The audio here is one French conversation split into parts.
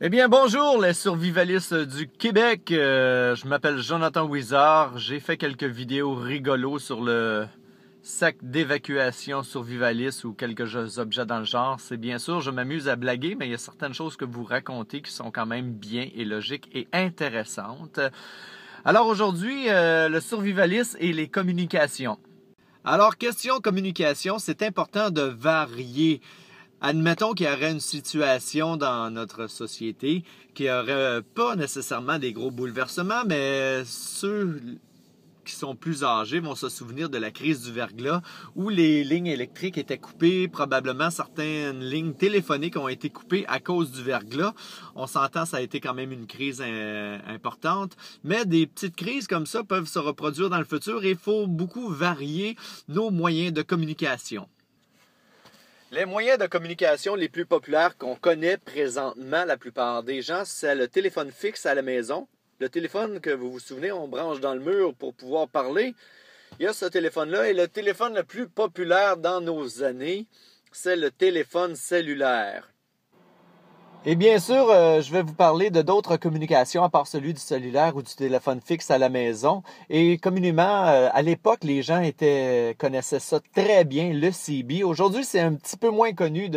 Eh bien, bonjour les survivalistes du Québec. Je m'appelle Jonathan Wizard. J'ai fait quelques vidéos rigolos sur le sac d'évacuation survivaliste ou quelques objets dans le genre. C'est bien sûr, je m'amuse à blaguer, mais il y a certaines choses que vous racontez qui sont quand même bien et logiques et intéressantes. Alors aujourd'hui, le survivaliste et les communications. Alors, question communication, c'est important de varier. Admettons qu'il y aurait une situation dans notre société qui n'aurait pas nécessairement des gros bouleversements, mais ceux qui sont plus âgés vont se souvenir de la crise du verglas où les lignes électriques étaient coupées, probablement certaines lignes téléphoniques ont été coupées à cause du verglas. On s'entend, ça a été quand même une crise importante, mais des petites crises comme ça peuvent se reproduire dans le futur et il faut beaucoup varier nos moyens de communication. Les moyens de communication les plus populaires qu'on connaît présentement, la plupart des gens, c'est le téléphone fixe à la maison. Le téléphone que vous vous souvenez, on branche dans le mur pour pouvoir parler. Il y a ce téléphone-là et le téléphone le plus populaire dans nos années, c'est le téléphone cellulaire. Et bien sûr, je vais vous parler de d'autres communications à part celui du cellulaire ou du téléphone fixe à la maison. Et communément, à l'époque, les gens connaissaient ça très bien, le CB. Aujourd'hui, c'est un petit peu moins connu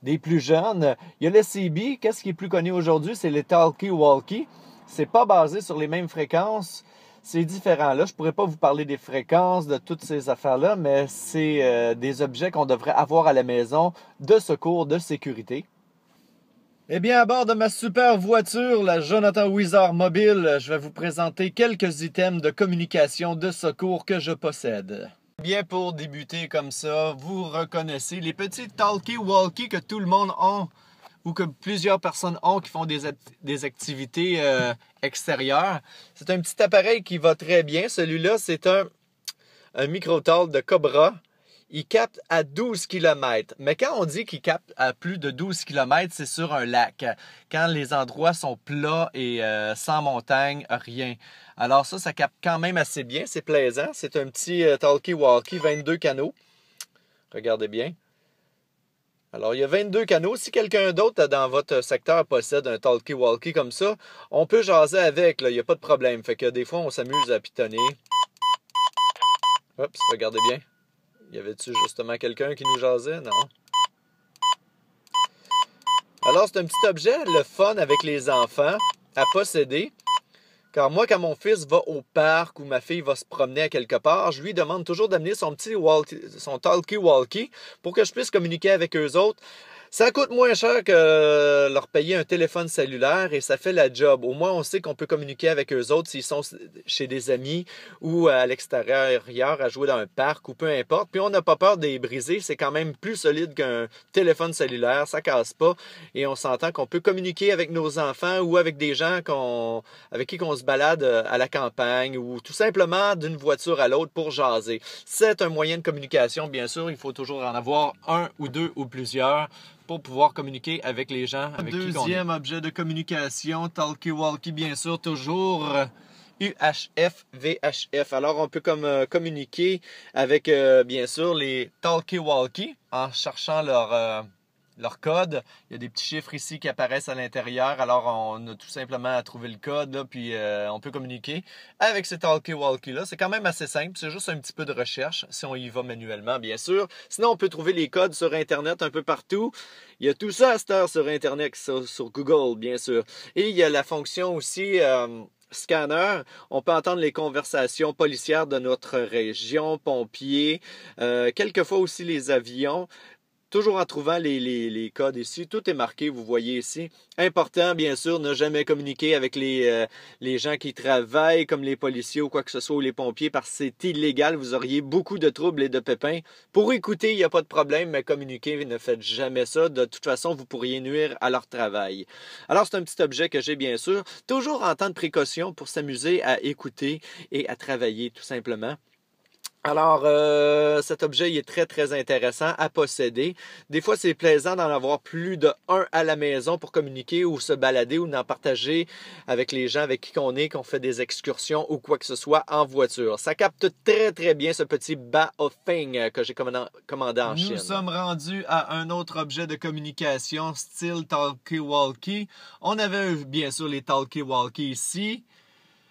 des plus jeunes. Il y a le CB. Qu'est-ce qui est plus connu aujourd'hui? C'est les talkie-walkie. C'est pas basé sur les mêmes fréquences. C'est différent. Là, je pourrais pas vous parler des fréquences, de toutes ces affaires-là, mais c'est des objets qu'on devrait avoir à la maison de secours, de sécurité. Eh bien, à bord de ma super voiture, la Jonathan Wizard Mobile, je vais vous présenter quelques items de communication de secours que je possède. Bien, pour débuter comme ça, vous reconnaissez les petits talkie-walkie que tout le monde a ou que plusieurs personnes ont qui font des activités extérieures. C'est un petit appareil qui va très bien. Celui-là, c'est un micro-talk de Cobra. Il capte à 12 km. Mais quand on dit qu'il capte à plus de 12 km, c'est sur un lac. Quand les endroits sont plats et sans montagne, rien. Alors ça capte quand même assez bien. C'est plaisant. C'est un petit talkie-walkie, 22 canaux. Regardez bien. Alors, il y a 22 canaux. Si quelqu'un d'autre dans votre secteur possède un talkie-walkie comme ça, on peut jaser avec. Là. Il n'y a pas de problème. Fait que des fois, on s'amuse à pitonner. Oups, regardez bien. Y avait-tu justement quelqu'un qui nous jasait? Non. Alors, c'est un petit objet, le fun avec les enfants, à posséder. Car moi, quand mon fils va au parc ou ma fille va se promener à quelque part, je lui demande toujours d'amener son talkie-walkie pour que je puisse communiquer avec eux autres. Ça coûte moins cher que leur payer un téléphone cellulaire et ça fait la job. Au moins, on sait qu'on peut communiquer avec eux autres s'ils sont chez des amis ou à l'extérieur, à jouer dans un parc ou peu importe. Puis on n'a pas peur de les briser. C'est quand même plus solide qu'un téléphone cellulaire. Ça casse pas. Et on s'entend qu'on peut communiquer avec nos enfants ou avec des gens avec qui on se balade à la campagne ou tout simplement d'une voiture à l'autre pour jaser. C'est un moyen de communication, bien sûr. Il faut toujours en avoir un ou deux ou plusieurs pour pouvoir communiquer avec les gens avec qui on est. Deuxième objet de communication, talkie-walkie, bien sûr, toujours UHF, VHF. Alors, on peut communiquer avec, bien sûr, les talkie-walkie en cherchant leur code. Il y a des petits chiffres ici qui apparaissent à l'intérieur. Alors, on a tout simplement à trouver le code, là, puis on peut communiquer avec ces talkie-walkie-là. C'est quand même assez simple. C'est juste un petit peu de recherche, si on y va manuellement, bien sûr. Sinon, on peut trouver les codes sur Internet un peu partout. Il y a tout ça à cette heure sur Internet, sur Google, bien sûr. Et il y a la fonction aussi... scanner, on peut entendre les conversations policières de notre région, pompiers, quelquefois aussi les avions. Toujours en trouvant les codes ici, tout est marqué, vous voyez ici. Important, bien sûr, ne jamais communiquer avec les gens qui travaillent, comme les policiers ou quoi que ce soit, ou les pompiers, parce que c'est illégal. Vous auriez beaucoup de troubles et de pépins. Pour écouter, il n'y a pas de problème, mais communiquer, ne faites jamais ça. De toute façon, vous pourriez nuire à leur travail. Alors, c'est un petit objet que j'ai, bien sûr. Toujours en temps de précaution pour s'amuser à écouter et à travailler, tout simplement. Alors, cet objet il est très, très intéressant à posséder. Des fois, c'est plaisant d'en avoir plus de un à la maison pour communiquer ou se balader ou d'en partager avec les gens avec qui on est, qu'on fait des excursions ou quoi que ce soit en voiture. Ça capte très, très bien ce petit Baofeng que j'ai commandé en Chine. Nous sommes rendus à un autre objet de communication style talkie-walkie. On avait bien sûr les talkie-walkie ici.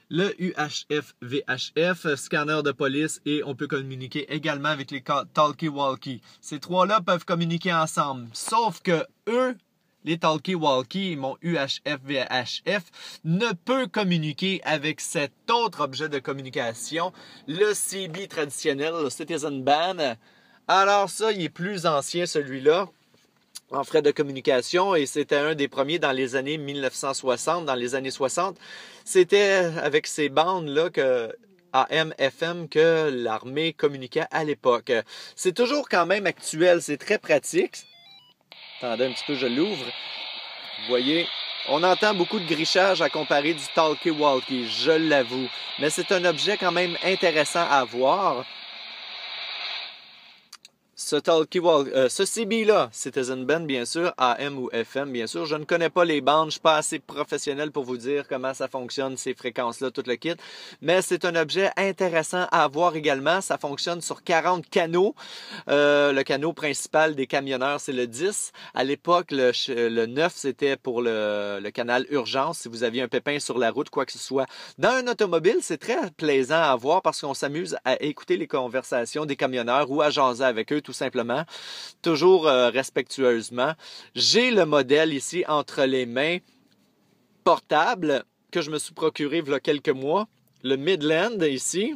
Le UHF-VHF, scanner de police et on peut communiquer également avec les talkie-walkie. Ces trois-là peuvent communiquer ensemble, sauf que eux, les talkie-walkie, mon UHF-VHF, ne peut communiquer avec cet autre objet de communication, le CB traditionnel, le Citizen Band. Alors ça, il est plus ancien celui-là en frais de communication et c'était un des premiers dans les années 1960, dans les années 60. C'était avec ces bandes-là que AM, FM que l'armée communiquait à l'époque. C'est toujours quand même actuel, c'est très pratique. Attendez un petit peu, je l'ouvre. Vous voyez, on entend beaucoup de grichage à comparer du talkie-walkie, je l'avoue. Mais c'est un objet quand même intéressant à voir. Ce CB-là, Citizen Band, bien sûr, AM ou FM, bien sûr. Je ne connais pas les bandes, je ne suis pas assez professionnel pour vous dire comment ça fonctionne, ces fréquences-là, tout le kit. Mais c'est un objet intéressant à voir également. Ça fonctionne sur 40 canaux. Le canot principal des camionneurs, c'est le 10. À l'époque, le 9, c'était pour le canal urgence. Si vous aviez un pépin sur la route, quoi que ce soit. Dans un automobile, c'est très plaisant à voir parce qu'on s'amuse à écouter les conversations des camionneurs ou à jaser avec eux, tout simplement, toujours respectueusement. J'ai le modèle ici entre les mains, portable, que je me suis procuré il y a quelques mois. Le Midland ici.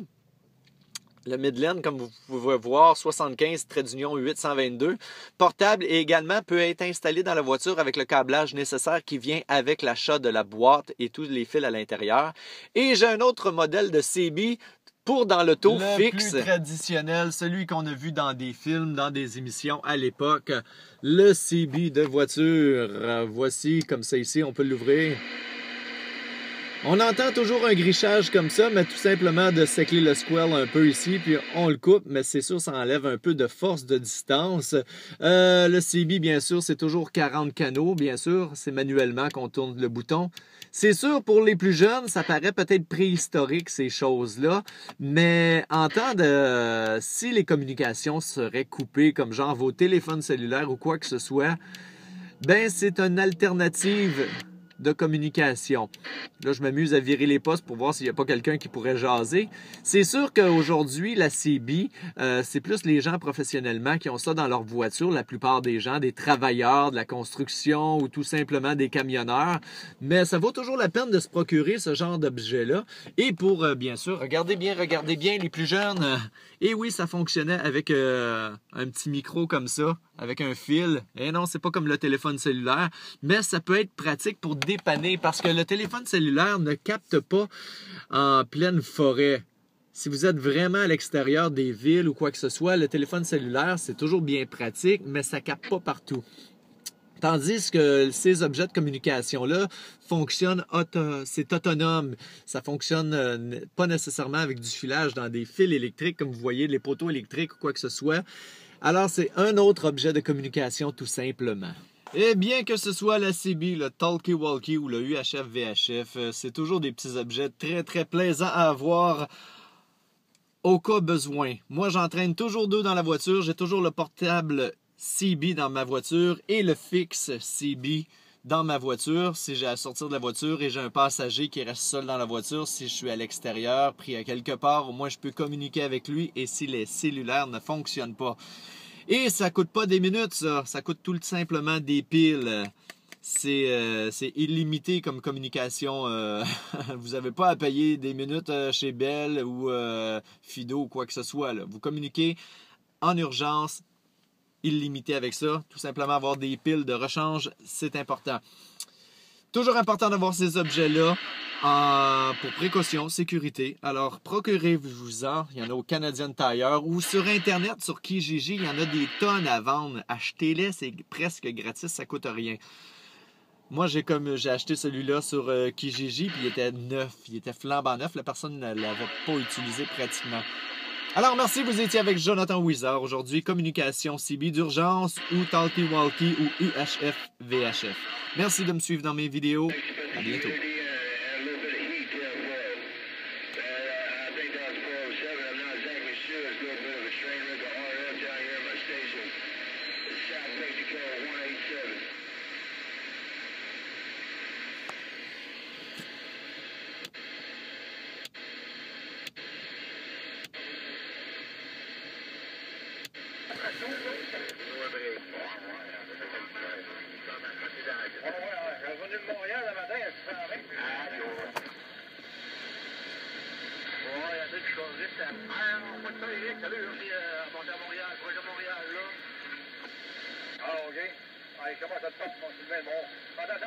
Le Midland, comme vous pouvez voir, 75 trait d'union 822. Portable et également peut être installé dans la voiture avec le câblage nécessaire qui vient avec l'achat de la boîte et tous les fils à l'intérieur. Et j'ai un autre modèle de CB pour dans l'auto fixe. Le plus traditionnel, celui qu'on a vu dans des films, dans des émissions à l'époque. Le CB de voiture. Voici, comme ça ici, on peut l'ouvrir. On entend toujours un grichage comme ça, mais tout simplement de sécler le squirrel un peu ici, puis on le coupe, mais c'est sûr, ça enlève un peu de force de distance. Le CB, bien sûr, c'est toujours 40 canaux, bien sûr, c'est manuellement qu'on tourne le bouton. C'est sûr, pour les plus jeunes, ça paraît peut-être préhistorique, ces choses-là, mais en temps de... si les communications seraient coupées, comme genre vos téléphones cellulaires ou quoi que ce soit, ben c'est une alternative de communication. Là, je m'amuse à virer les postes pour voir s'il n'y a pas quelqu'un qui pourrait jaser. C'est sûr qu'aujourd'hui, la CB, c'est plus les gens professionnellement qui ont ça dans leur voiture, la plupart des gens, des travailleurs de la construction ou tout simplement des camionneurs. Mais ça vaut toujours la peine de se procurer ce genre d'objet-là. Et pour, bien sûr, regardez bien, les plus jeunes. Et oui, ça fonctionnait avec un petit micro comme ça, avec un fil. Et non, c'est pas comme le téléphone cellulaire, mais ça peut être pratique pour dépanner parce que le téléphone cellulaire ne capte pas en pleine forêt. Si vous êtes vraiment à l'extérieur des villes ou quoi que ce soit, le téléphone cellulaire, c'est toujours bien pratique, mais ça capte pas partout. Tandis que ces objets de communication-là fonctionnent, c'est autonome. Ça fonctionne pas nécessairement avec du filage dans des fils électriques, comme vous voyez, les poteaux électriques ou quoi que ce soit. Alors, c'est un autre objet de communication tout simplement. Et bien que ce soit la CB, le talkie-walkie ou le UHF-VHF, c'est toujours des petits objets très, très plaisants à avoir au cas besoin. Moi, j'entraîne toujours deux dans la voiture. J'ai toujours le portable CB dans ma voiture et le fixe CB dans ma voiture. Si j'ai à sortir de la voiture et j'ai un passager qui reste seul dans la voiture, si je suis à l'extérieur, pris à quelque part, au moins je peux communiquer avec lui et si les cellulaires ne fonctionnent pas. Et ça coûte pas des minutes, ça. Ça coûte tout simplement des piles. C'est illimité comme communication. Vous n'avez pas à payer des minutes chez Bell ou Fido ou quoi que ce soit. Là. Vous communiquez en urgence, illimité avec ça. Tout simplement avoir des piles de rechange, c'est important. Toujours important d'avoir ces objets-là pour précaution, sécurité. Alors, procurez-vous-en. Il y en a au Canadian Tire ou sur Internet, sur Kijiji. Il y en a des tonnes à vendre. Achetez-les, c'est presque gratis, ça coûte rien. Moi, j'ai acheté celui-là sur Kijiji, puis il était neuf. Il était flambant neuf. La personne ne l'avait pas utilisé pratiquement. Alors merci, vous étiez avec Jonathan Wizard. Aujourd'hui, communication CB d'urgence ou talkie-walkie ou UHF-VHF. Merci de me suivre dans mes vidéos. À bientôt. Revenu de Montréal le matin, elle se fait avec. Ouais, il y a deux qui choisissent. On va te faire Eric, salut, puis monter à Montréal, proche de Montréal, là. Ah, OK. Allez, comment ça te passe, mon Sylvain? Bon, pendant